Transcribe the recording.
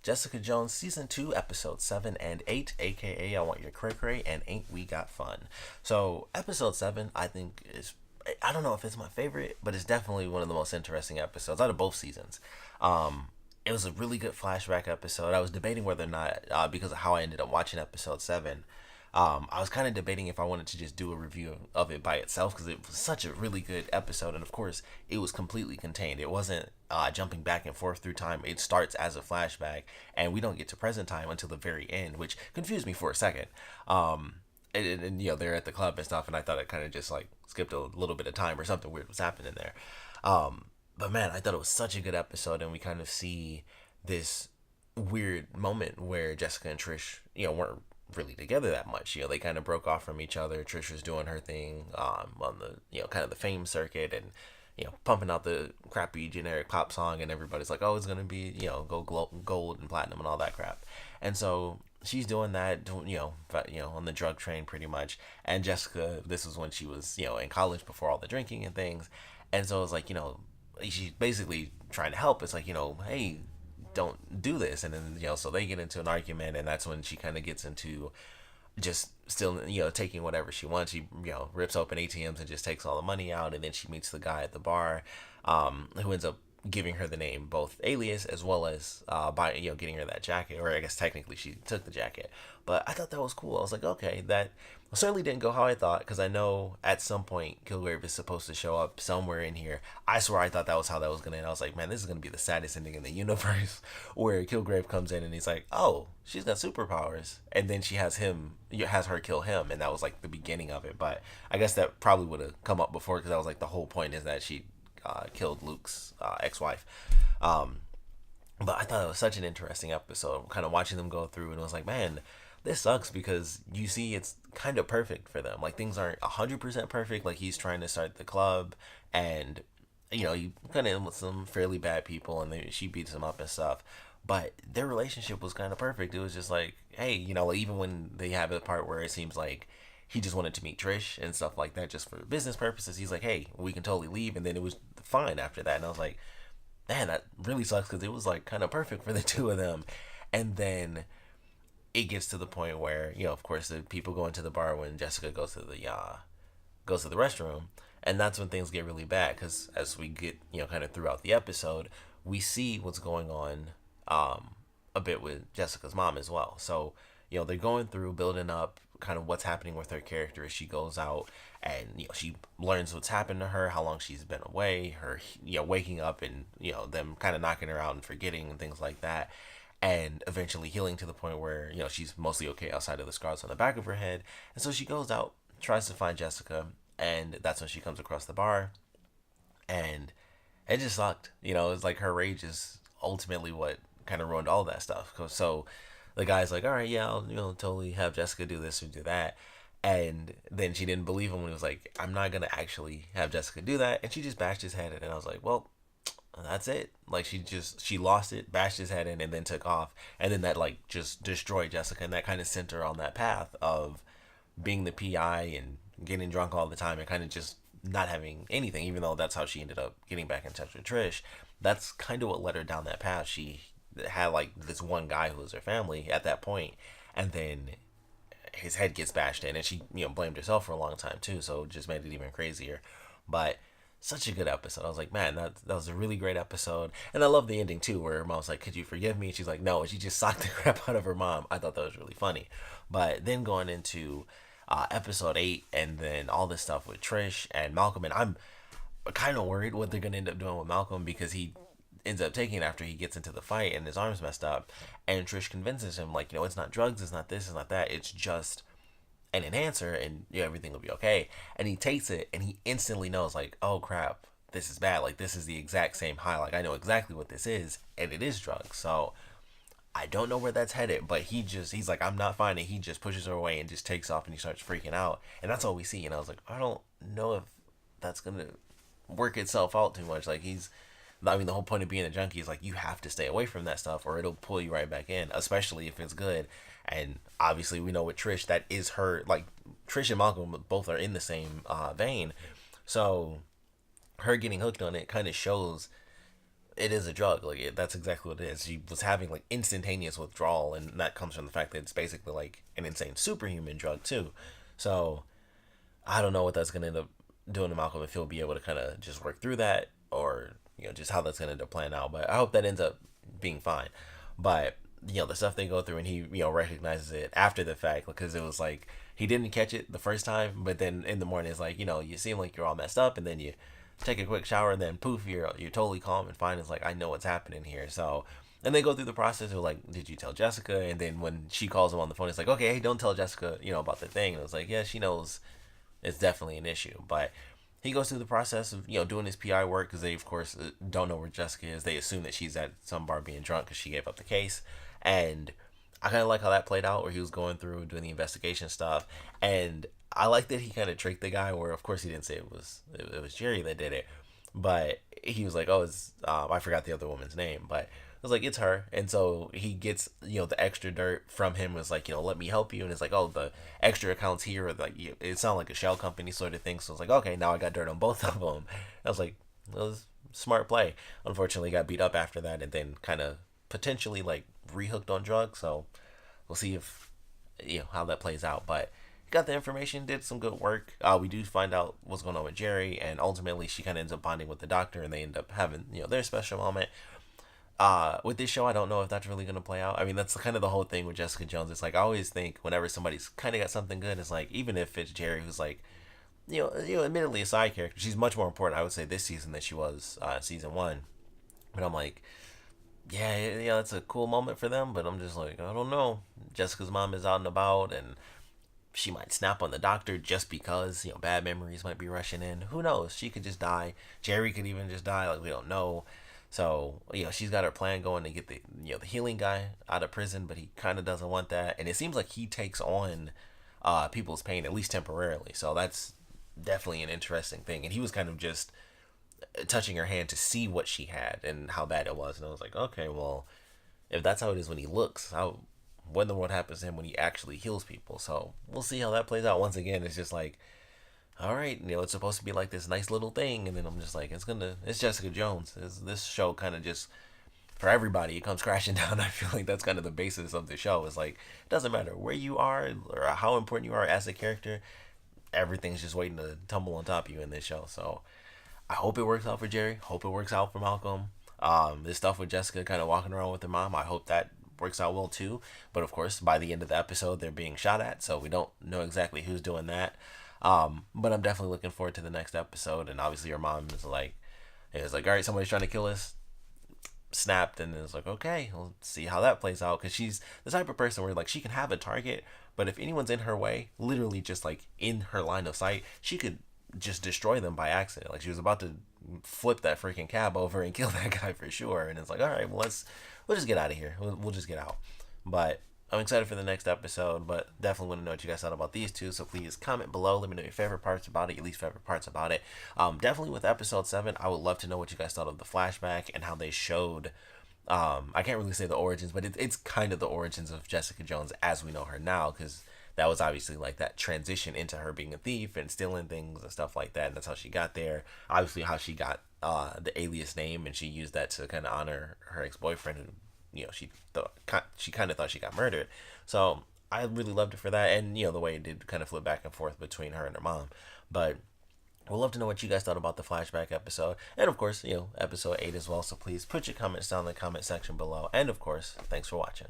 Jessica Jones Season 2, Episodes 7 and 8, aka I Want Your Cray Cray and Ain't We Got Fun. So, Episode 7, I think, I don't know if it's my favorite, but it's definitely one of the most interesting episodes out of both seasons. It was a really good flashback episode. I was debating whether or not, because of how I ended up watching Episode 7, I was kind of debating if I wanted to just do a review of it by itself because it was such a really good episode, and of course, it was completely contained. It wasn't jumping back and forth through time. It starts as a flashback, and we don't get to present time until the very end, which confused me for a second. And they're at the club and stuff, and I thought it kind of just like skipped a little bit of time or something weird was happening there. But man, I thought it was such a good episode, and we kind of see this weird moment where Jessica and Trish, weren't really together that much. They kind of broke off from each other. Trish was doing her thing on the, kind of the fame circuit and, pumping out the crappy generic pop song, and everybody's like, oh, it's going to be, gold and platinum and all that crap. And so she's doing that, on the drug train pretty much. And Jessica, this was when she was, in college before all the drinking and things. And so it's like, she's basically trying to help. It's like, hey, don't do this. And then so they get into an argument, and that's when she kind of gets into just still taking whatever she wants. She rips open ATMs and just takes all the money out, and then she meets the guy at the bar, who ends up giving her the name both alias as well as by getting her that jacket, or I guess technically she took the jacket. But I thought that was cool. I was like, okay, that certainly didn't go how I thought, because I know at some point Kilgrave is supposed to show up somewhere in here. I swear I thought that was how that was gonna end. I was like, man, this is gonna be the saddest ending in the universe, where Kilgrave comes in and he's like, oh, she's got superpowers, and then she has her kill him, and that was like the beginning of it. But I guess that probably would have come up before, because that was like the whole point, is that she killed Luke's ex-wife. But I thought it was such an interesting episode, kind of watching them go through, and it was like, man, this sucks, because you see it's kind of perfect for them. Like, things aren't 100% perfect. Like, he's trying to start the club, and he kind of in with some fairly bad people, and she beats him up and stuff. But their relationship was kind of perfect. It was just like, hey, like, even when they have a part where it seems like he just wanted to meet Trish and stuff like that just for business purposes, he's like, hey, we can totally leave. And then it was fine after that. And I was like, man, that really sucks, because it was like kind of perfect for the two of them. And then it gets to the point where, of course, the people go into the bar when Jessica goes to the restroom, and that's when things get really bad, because as we get, kind of throughout the episode, we see what's going on a bit with Jessica's mom as well. So, they're going through building up kind of what's happening with her character as she goes out, and she learns what's happened to her, how long she's been away, her waking up, and them kind of knocking her out and forgetting and things like that, and eventually healing to the point where she's mostly okay outside of the scars on the back of her head. And so she goes out, tries to find Jessica, and that's when she comes across the bar, and it just sucked. It's like her rage is ultimately what kind of ruined all that stuff. So the guy's like, all right, yeah, I'll totally have Jessica do this or do that. And then she didn't believe him when he was like, I'm not gonna actually have Jessica do that. And she just bashed his head in, and I was like, well, that's it. Like, she lost it, bashed his head in, and then took off. And then that like just destroyed Jessica, and that kind of sent her on that path of being the PI and getting drunk all the time, and kind of just not having anything, even though that's how she ended up getting back in touch with Trish. That's kind of what led her down that path. She had like this one guy who was her family at that point, and then his head gets bashed in, and she blamed herself for a long time too, so it just made it even crazier. But such a good episode. I was like, man, that was a really great episode. And I love the ending too, where her mom's like, could you forgive me? And she's like, no, and she just socked the crap out of her mom. I thought that was really funny. But then going into episode 8, and then all this stuff with Trish and Malcolm, and I'm kind of worried what they're going to end up doing with Malcolm, because he ends up taking it after he gets into the fight and his arm's messed up, and Trish convinces him, like, it's not drugs, it's not this, it's not that, it's just an enhancer, and everything will be okay. And he takes it, and he instantly knows, like, oh crap, this is bad. Like, this is the exact same high. Like, I know exactly what this is, and it is drugs. So I don't know where that's headed, but he's like, I'm not fine. And he just pushes her away and just takes off, and he starts freaking out, and that's all we see. And I was like, I don't know if that's gonna work itself out too much. Like, the whole point of being a junkie is like, you have to stay away from that stuff, or it'll pull you right back in, especially if it's good. And obviously we know with Trish, that is her, like, Trish and Malcolm both are in the same vein. So her getting hooked on it kind of shows it is a drug. Like that's exactly what it is. She was having like instantaneous withdrawal, and that comes from the fact that it's basically like an insane superhuman drug too. So I don't know what that's gonna end up doing to Malcolm, if he'll be able to kind of just work through that, or just how that's gonna end up playing out. But I hope that ends up being fine. But the stuff they go through, and he recognizes it after the fact, because it was like he didn't catch it the first time, but then in the morning it's like you seem like you're all messed up, and then you take a quick shower, and then poof, you're totally calm and fine. It's like, I know what's happening here. So, and they go through the process of like, did you tell Jessica? And then when she calls him on the phone, it's like, okay, hey, don't tell Jessica, about the thing. And it was like, yeah, she knows it's definitely an issue. But he goes through the process of doing his PI work, because they of course don't know where Jessica is. They assume that she's at some bar being drunk because she gave up the case. And I kind of like how that played out, where he was going through and doing the investigation stuff. And I like that he kind of tricked the guy, where of course he didn't say it was Jerry that did it, but he was like, oh, it's I forgot the other woman's name, but it was like, it's her. And so he gets the extra dirt from him, was like, let me help you. And it's like, oh, the extra accounts here, or like, it sounded like a shell company sort of thing. So it's like, okay, now I got dirt on both of them. I was like, it was smart play. Unfortunately, got beat up after that, and then kind of potentially like rehooked on drugs. So we'll see if how that plays out. But he got the information, did some good work. We do find out what's going on with Jerry, and ultimately she kind of ends up bonding with the doctor, and they end up having their special moment. With this show, I don't know if that's really going to play out. I mean, that's kind of the whole thing with Jessica Jones. It's like, I always think whenever somebody's kind of got something good, it's like, even if it's Jerry, who's like, admittedly a side character, she's much more important, I would say, this season than she was season one. But I'm like, yeah, it's a cool moment for them, but I'm just like, I don't know. Jessica's mom is out and about, and she might snap on the doctor just because, bad memories might be rushing in. Who knows? She could just die. Jerry could even just die. Like, we don't know. So, she's got her plan going to get the healing guy out of prison, but he kind of doesn't want that. And it seems like he takes on people's pain, at least temporarily. So that's definitely an interesting thing. And he was kind of just touching her hand to see what she had and how bad it was. And I was like, okay, well, if that's how it is when he looks, how wonder what happens to him when he actually heals people. So we'll see how that plays out. Once again, it's just like, all right, it's supposed to be like this nice little thing, and then I'm just like, it's Jessica Jones. This show kind of just, for everybody, it comes crashing down. I feel like that's kind of the basis of the show. It's like, it doesn't matter where you are or how important you are as a character, everything's just waiting to tumble on top of you in this show. So I hope it works out for Jerry. Hope it works out for Malcolm. This stuff with Jessica kind of walking around with her mom, I hope that works out well too. But of course, by the end of the episode, they're being shot at, so we don't know exactly who's doing that. But I'm definitely looking forward to the next episode. And obviously, your mom is like, all right, somebody's trying to kill us. Snapped, and it's like, okay, we'll see how that plays out, because she's the type of person where like she can have a target, but if anyone's in her way, literally just like in her line of sight, she could just destroy them by accident. Like, she was about to flip that freaking cab over and kill that guy for sure. And it's like, all right, well, we'll just get out of here. We'll just get out. But I'm excited for the next episode, but definitely want to know what you guys thought about these two. So please comment below. Let me know your favorite parts about it, your least favorite parts about it. Definitely with episode 7, I would love to know what you guys thought of the flashback and how they showed, I can't really say the origins, but it's kind of the origins of Jessica Jones as we know her now, because that was obviously like that transition into her being a thief and stealing things and stuff like that. And that's how she got there. Obviously how she got the alias name, and she used that to kind of honor her ex-boyfriend, who she kind of thought she got murdered. So I really loved it for that, and the way it did kind of flip back and forth between her and her mom. But we'd love to know what you guys thought about the flashback episode, and of course episode 8 as well. So please put your comments down in the comment section below, and of course, thanks for watching.